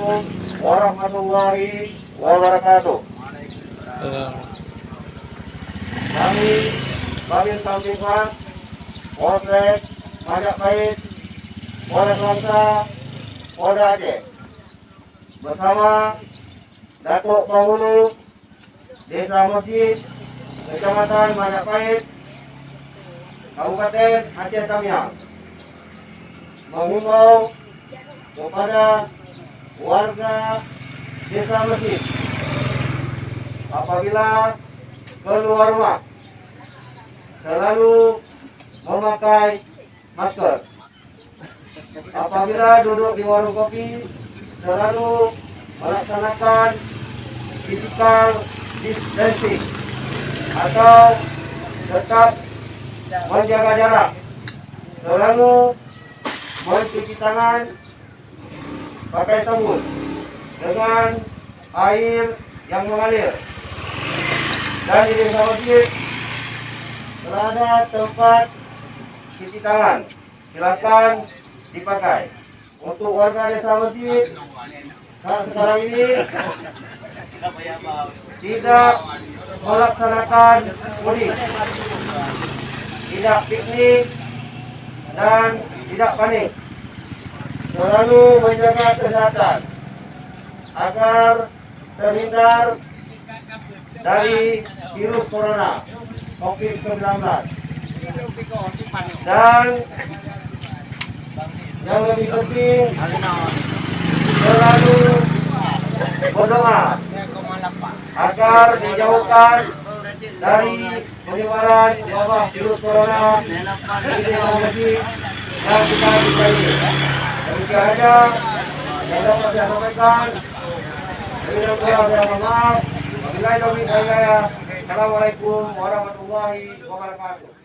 Assalamualaikum warahmatullahi wabarakatuh. Kami Babin Kamtipmas Polsek Majapahit, Polres Langsa, Polda Aceh, bersama Datuk Penghulu Desa Masjid, Kecamatan Majapahit, Kabupaten Aceh Tamiang, menghimbau kepada warga Desa Masjid apabila keluar rumah selalu memakai masker. Apabila duduk di warung kopi selalu melaksanakan physical distancing atau tetap menjaga jarak. Selalu mencuci tangan pakai sabun dengan air yang mengalir. Dan di desa masjid berada tempat cuci tangan, silakan dipakai. Untuk warga desa masjid sekarang ini tidak melaksanakan mudik, tidak piknik dan tidak panik. Selalu menjaga kesehatan agar terhindar dari virus corona COVID-19. Dan yang lebih penting, selalu berdoa agar dijauhkan dari penyebaran wabah virus corona di desa masjid yang kita cintai. Demikian saja yang dapat saya sampaikan. Mohon maaf. Assalamualaikum warahmatullahi wabarakatuh.